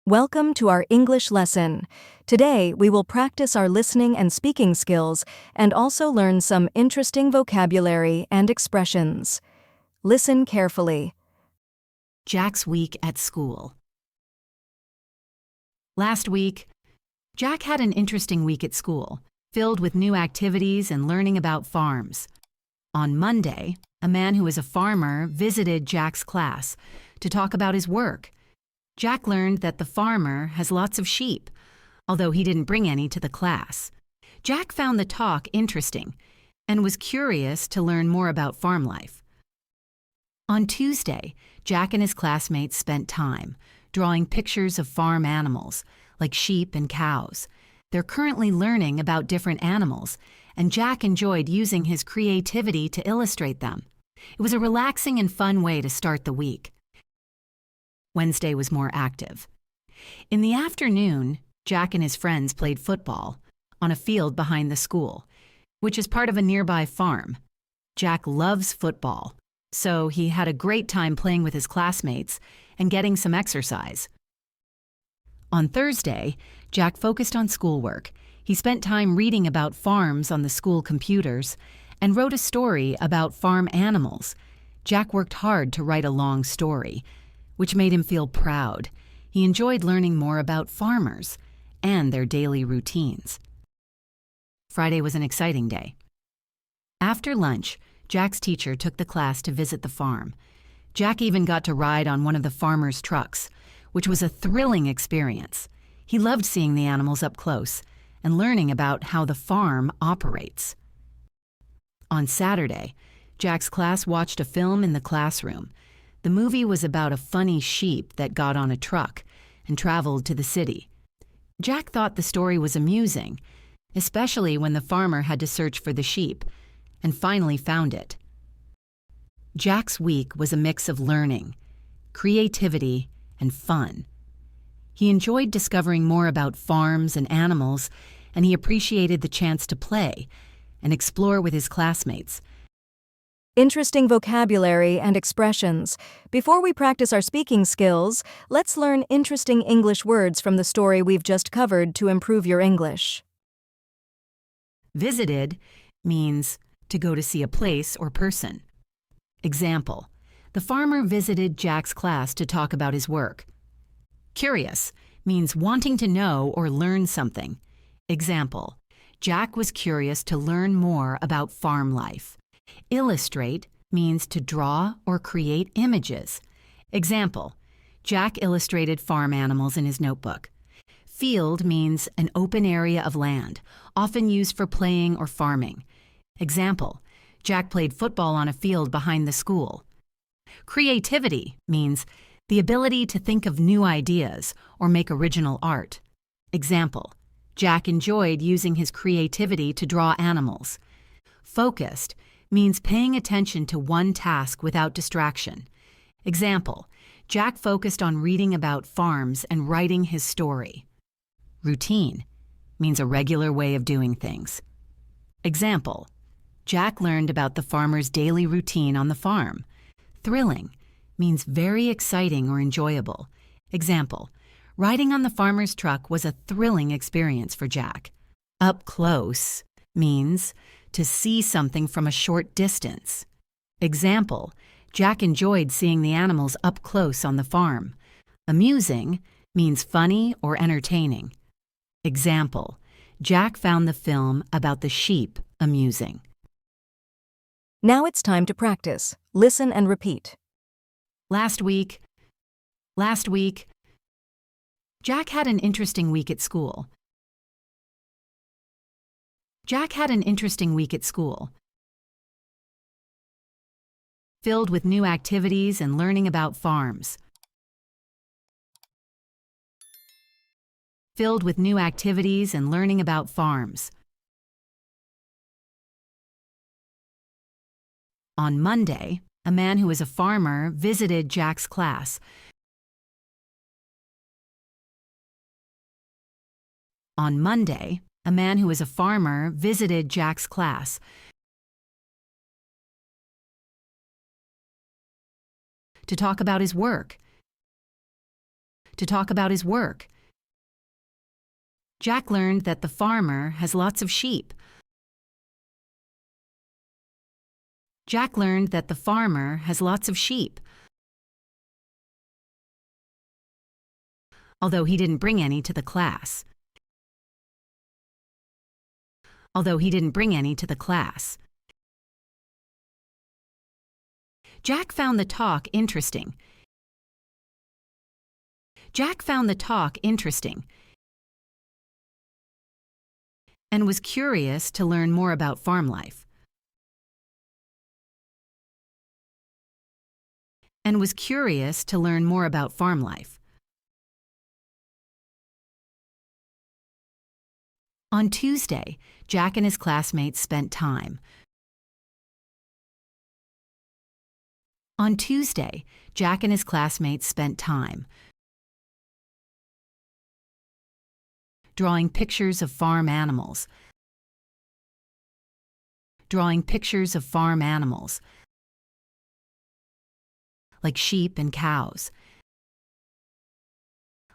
Welcome to our English lesson. Today, we will practice our listening and speaking skills and also learn some interesting vocabulary and expressions. Listen carefully. Jack's week at school. Last week, Jack had an interesting week at school, filled with new activities and learning about farms. On Monday, a man who is a farmer visited Jack's class to talk about his work. Jack learned that the farmer has lots of sheep, although he didn't bring any to the class. Jack found the talk interesting and was curious to learn more about farm life. On Tuesday, Jack and his classmates spent time drawing pictures of farm animals, like sheep and cows. They're currently learning about different animals, and Jack enjoyed using his creativity to illustrate them. It was a relaxing and fun way to start the week. Wednesday was more active. In the afternoon, Jack and his friends played football on a field behind the school, which is part of a nearby farm. Jack loves football, so he had a great time playing with his classmates and getting some exercise. On Thursday, Jack focused on schoolwork. He spent time reading about farms on the school computers and wrote a story about farm animals. Jack worked hard to write a long story, which made him feel proud. He enjoyed learning more about farmers and their daily routines. Friday was an exciting day. After lunch, Jack's teacher took the class to visit the farm. Jack even got to ride on one of the farmer's trucks, which was a thrilling experience. He loved seeing the animals up close and learning about how the farm operates. On Saturday, Jack's class watched a film in the classroom. The movie was about a funny sheep that got on a truck and traveled to the city. Jack thought the story was amusing, especially when the farmer had to search for the sheep and finally found it. Jack's week was a mix of learning, creativity, and fun. He enjoyed discovering more about farms and animals, and he appreciated the chance to play and explore with his classmates. Interesting vocabulary and expressions. Before we practice our speaking skills, let's learn interesting English words from the story we've just covered to improve your English. Visited means to go to see a place or person. Example: the farmer visited Jack's class to talk about his work. Curious means wanting to know or learn something. Example: Jack was curious to learn more about farm life. Illustrate means to draw or create images. Example: Jack illustrated farm animals in his notebook. Field means an open area of land, often used for playing or farming. Example: Jack played football on a field behind the school. Creativity means the ability to think of new ideas or make original art. Example: Jack enjoyed using his creativity to draw animals. Focused means paying attention to one task without distraction. Example: Jack focused on reading about farms and writing his story. Routine means a regular way of doing things. Example: Jack learned about the farmer's daily routine on the farm. Thrilling means very exciting or enjoyable. Example: riding on the farmer's truck was a thrilling experience for Jack. Up close means to see something from a short distance. Example: Jack enjoyed seeing the animals up close on the farm. Amusing means funny or entertaining. Example: Jack found the film about the sheep amusing. Now it's time to practice. Listen and repeat. Last week, Jack had an interesting week at school. Jack had an interesting week at school, filled with new activities and learning about farms. Filled with new activities and learning about farms. On Monday, a man who is a farmer visited Jack's class. On Monday, a man who is a farmer visited Jack's class to talk about his work. to talk about his work. Jack learned that the farmer has lots of sheep. Jack learned that the farmer has lots of sheep. Although he didn't bring any to the class. Although he didn't bring any to the class. Jack found the talk interesting. Jack found the talk interesting and was curious to learn more about farm life. And was curious to learn more about farm life. On Tuesday, Jack and his classmates spent time. On Tuesday, Jack and his classmates spent time drawing pictures of farm animals. Drawing pictures of farm animals, like sheep and cows.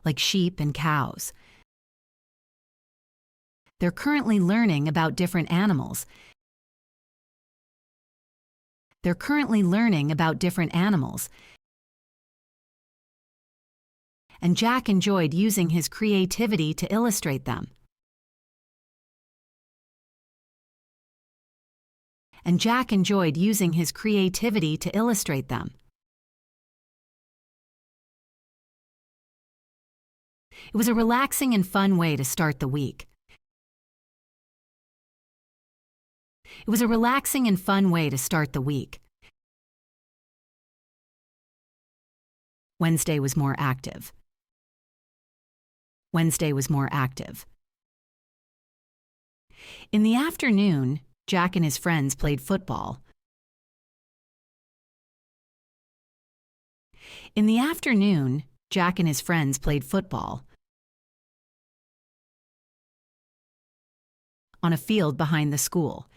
Like sheep and cows. They're currently learning about different animals. They're currently learning about different animals. And Jack enjoyed using his creativity to illustrate them. And Jack enjoyed using his creativity to illustrate them. It was a relaxing and fun way to start the week. It was a relaxing and fun way to start the week. Wednesday was more active. Wednesday was more active. In the afternoon, Jack and his friends played football. In the afternoon, Jack and his friends played football. On a field behind the school.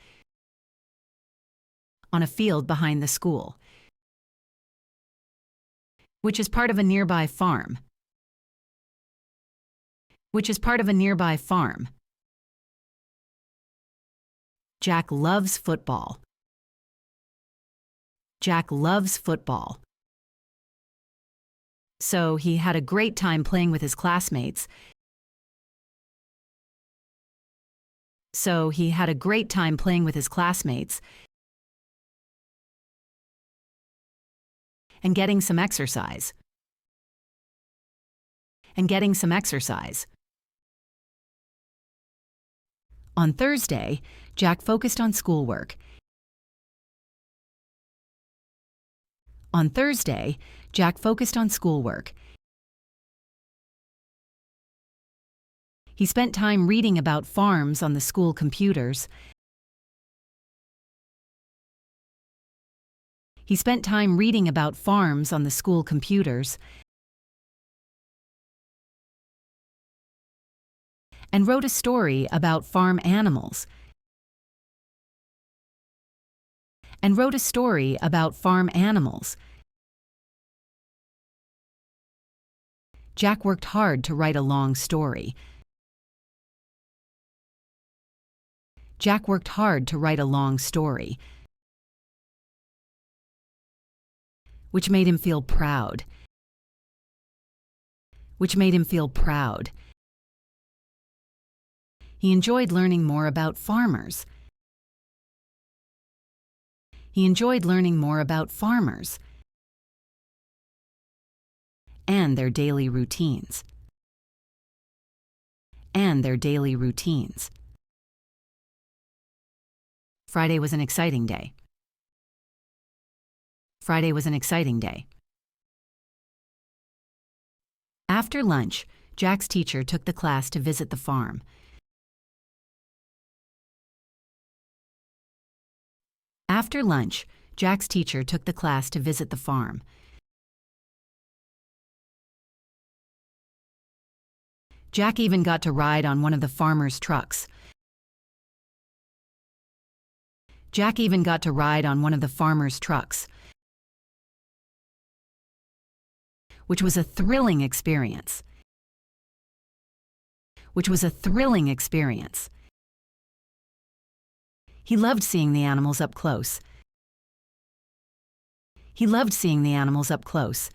On a field behind the school, which is part of a nearby farm. Which is part of a nearby farm. Jack loves football. Jack loves football. So he had a great time playing with his classmates. So he had a great time playing with his classmates and getting some exercise. And getting some exercise. On Thursday, Jack focused on schoolwork. On Thursday, Jack focused on schoolwork. He spent time reading about farms on the school computers. He spent time reading about farms on the school computers and wrote a story about farm animals. And wrote a story about farm animals. Jack worked hard to write a long story. Jack worked hard to write a long story, which made him feel proud. Which made him feel proud. He enjoyed learning more about farmers. He enjoyed learning more about farmers and their daily routines. And their daily routines. Friday was an exciting day. Friday was an exciting day. After lunch, Jack's teacher took the class to visit the farm. After lunch, Jack's teacher took the class to visit the farm. Jack even got to ride on one of the farmer's trucks. Jack even got to ride on one of the farmer's trucks, which was a thrilling experience. Which was a thrilling experience. He loved seeing the animals up close. He loved seeing the animals up close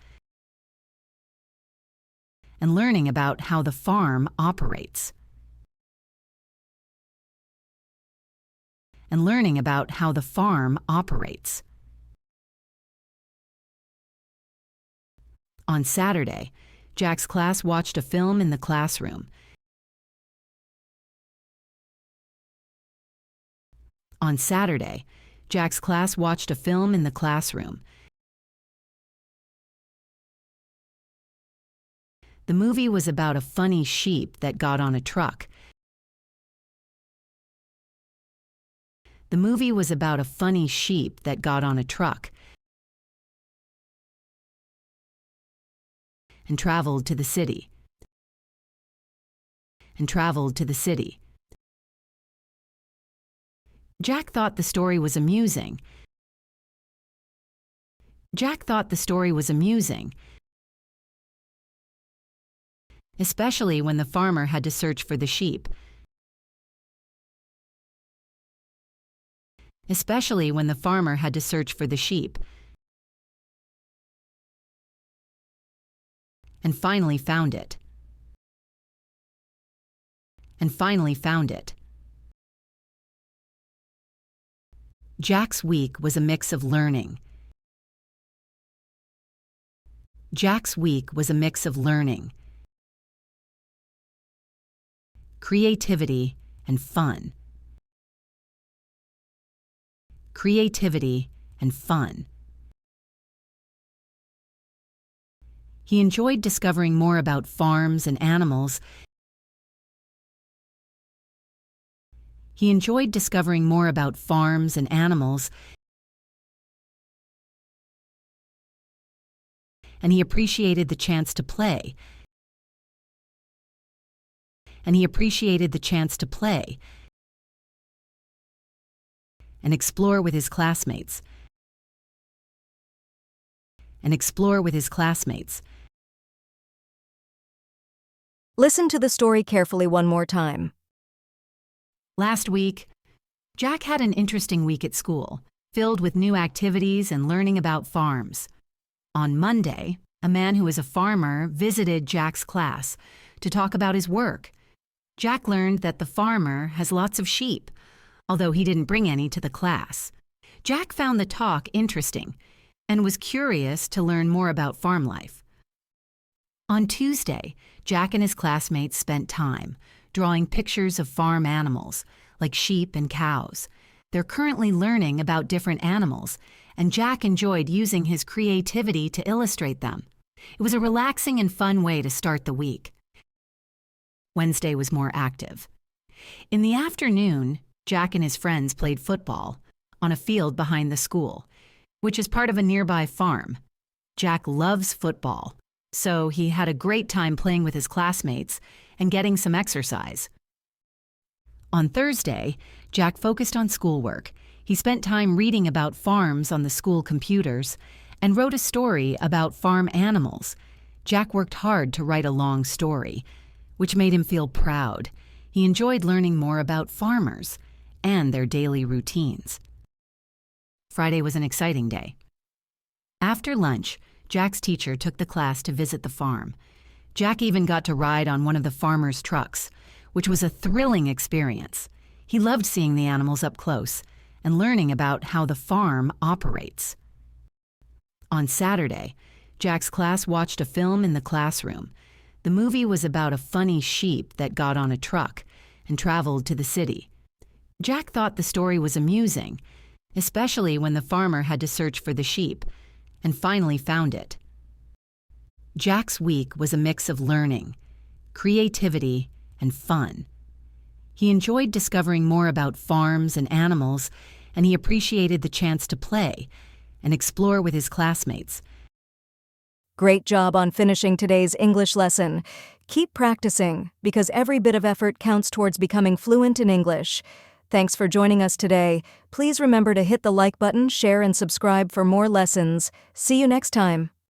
and learning about how the farm operates. And learning about how the farm operates. On Saturday, Jack's class watched a film in the classroom. On Saturday, Jack's class watched a film in the classroom. The movie was about a funny sheep that got on a truck. The movie was about a funny sheep that got on a truck and traveled to the city. And traveled to the city. Jack thought the story was amusing. Jack thought the story was amusing, especially when the farmer had to search for the sheep. Especially when the farmer had to search for the sheep. And finally found it. And finally found it. Jack's week was a mix of learning. Jack's week was a mix of learning, creativity, and fun. Creativity and fun. He enjoyed discovering more about farms and animals. He enjoyed discovering more about farms and animals, and he appreciated the chance to play. And he appreciated the chance to play and explore with his classmates. And explore with his classmates. Listen to the story carefully one more time. Last week, Jack had an interesting week at school, filled with new activities and learning about farms. On Monday, a man who is a farmer visited Jack's class to talk about his work. Jack learned that the farmer has lots of sheep, although he didn't bring any to the class. Jack found the talk interesting and was curious to learn more about farm life. On Tuesday, Jack and his classmates spent time drawing pictures of farm animals, like sheep and cows. They're currently learning about different animals, and Jack enjoyed using his creativity to illustrate them. It was a relaxing and fun way to start the week. Wednesday was more active. In the afternoon, Jack and his friends played football on a field behind the school, which is part of a nearby farm. Jack loves football, so he had a great time playing with his classmates and getting some exercise. On Thursday, Jack focused on schoolwork. He spent time reading about farms on the school computers and wrote a story about farm animals. Jack worked hard to write a long story, which made him feel proud. He enjoyed learning more about farmers and their daily routines. Friday was an exciting day. After lunch, Jack's teacher took the class to visit the farm. Jack even got to ride on one of the farmer's trucks, which was a thrilling experience. He loved seeing the animals up close and learning about how the farm operates. On Saturday, Jack's class watched a film in the classroom. The movie was about a funny sheep that got on a truck and traveled to the city. Jack thought the story was amusing, especially when the farmer had to search for the sheep and finally found it. Jack's week was a mix of learning, creativity, and fun. He enjoyed discovering more about farms and animals, and he appreciated the chance to play and explore with his classmates. Great job on finishing today's English lesson. Keep practicing, because every bit of effort counts towards becoming fluent in English. Thanks for joining us today. Please remember to hit the like button, share, and subscribe for more lessons. See you next time.